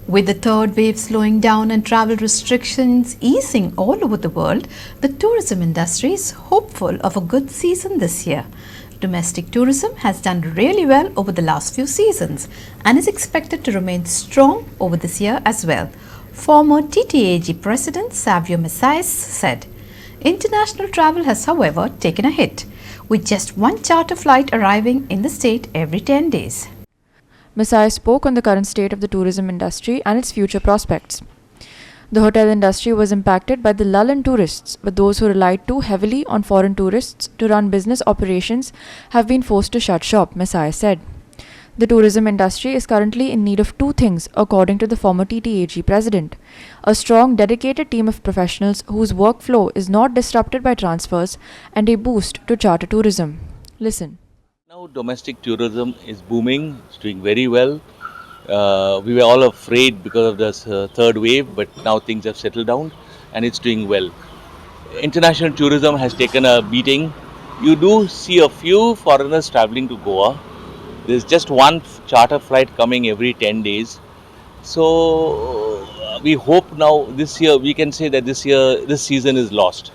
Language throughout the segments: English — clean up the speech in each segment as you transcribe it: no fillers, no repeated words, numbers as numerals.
With the third wave slowing down and travel restrictions easing all over the world, the tourism industry is hopeful of a good season this year. Domestic tourism has done really well over the last few seasons and is expected to remain strong over this year as well. Former TTAG President Savio Messias said. International travel has, however, taken a hit, with just one charter flight arriving in the state every 10 days. Messiah spoke on the current state of the tourism industry and its future prospects. The hotel industry was impacted by the lull in tourists, but those who relied too heavily on foreign tourists to run business operations have been forced to shut shop, Messiah said. The tourism industry is currently in need of two things, according to the former TTAG president: a strong, dedicated team of professionals whose workflow is not disrupted by transfers, and a boost to charter tourism. Listen. Now domestic tourism is booming, it's doing very well. We were all afraid because of this third wave, but now things have settled down and it's doing well. International tourism has taken a beating. You do see a few foreigners traveling to Goa. There's just one charter flight coming every 10 days. So we hope now this year, we can say that this season is lost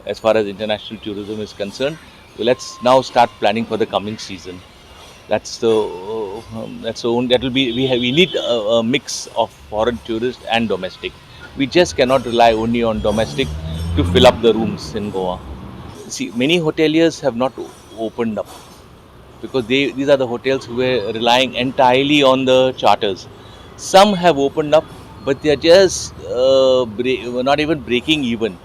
as far as international tourism is concerned. Let's now start planning for the coming season. That will be, we need a mix of foreign tourists and domestic. We just cannot rely only on domestic to fill up the rooms in Goa. See, many hoteliers have not opened up because these are the hotels who were relying entirely on the charters. Some have opened up, but they are just not even breaking even.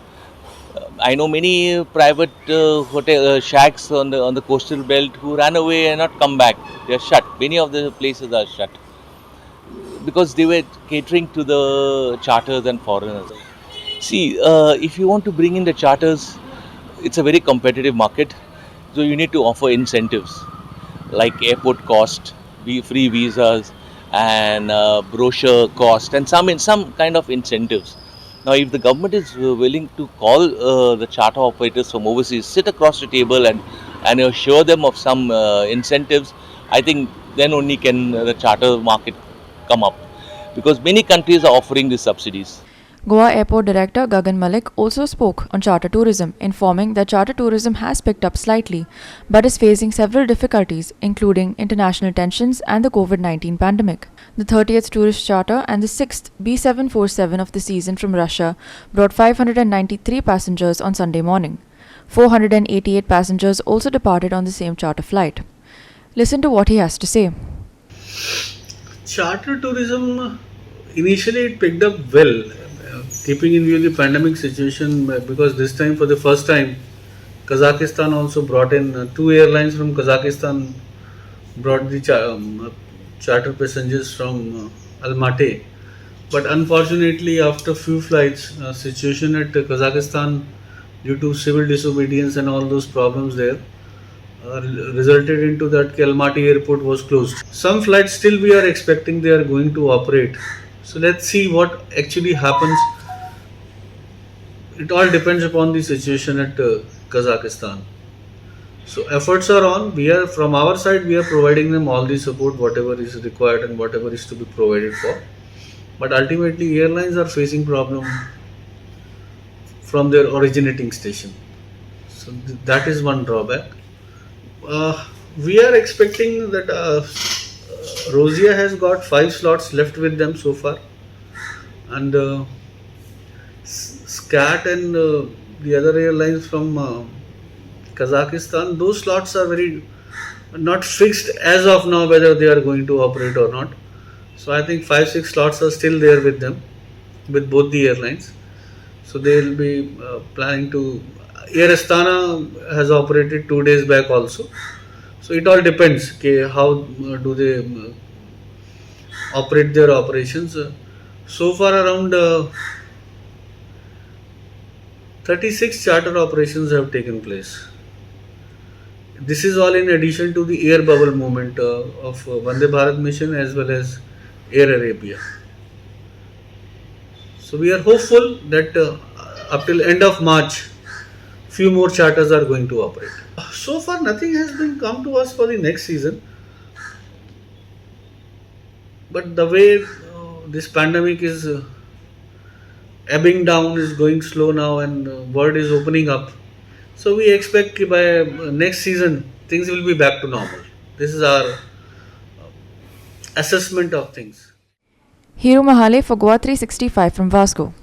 I know many private hotel shacks on the coastal belt who ran away and not come back. They are shut. Many of the places are shut because they were catering to the charters and foreigners. See, if you want to bring in the charters, it's a very competitive market. So you need to offer incentives like airport cost, free visas, and brochure cost, and some kind of incentives. Now, if the government is willing to call the charter operators from overseas, sit across the table and assure them of some incentives, I think then only can the charter market come up, because many countries are offering these subsidies. Goa Airport Director Gagan Malik also spoke on charter tourism, informing that charter tourism has picked up slightly but is facing several difficulties, including international tensions and the COVID-19 pandemic. The 30th tourist charter and the 6th B747 of the season from Russia brought 593 passengers on Sunday morning. 488 passengers also departed on the same charter flight. Listen to what he has to say. Charter tourism, initially it picked up well, keeping in view the pandemic situation, because this time, for the first time, Kazakhstan also brought in two airlines from Kazakhstan brought the charter passengers from Almaty. But unfortunately, after few flights, situation at Kazakhstan due to civil disobedience and all those problems there resulted into that Almaty airport was closed. Some flights still we are expecting they are going to operate. So let's see what actually happens. It all depends upon the situation at Kazakhstan. So efforts are on. We are, from our side, we are providing them all the support, whatever is required and whatever is to be provided for. But ultimately, airlines are facing problem from their originating station. So that is one drawback. We are expecting that Rosia has got 5 slots left with them so far, and SCAT and the other airlines from Kazakhstan, those slots are very not fixed as of now whether they are going to operate or not. So I think 5-6 slots are still there with them, with both the airlines. So they will be planning to. Air Astana has operated 2 days back also. So it all depends how do they operate their operations. So far around 36 charter operations have taken place. This is all in addition to the air bubble movement of Vande Bharat mission as well as Air Arabia. So we are hopeful that up till end of March, few more charters are going to operate. So far nothing has been come to us for the next season, but the way this pandemic is ebbing down, is going slow now, and world is opening up. So we expect ki by next season things will be back to normal. This is our assessment of things. Hiru Mahale for Goa 365 from Vasco.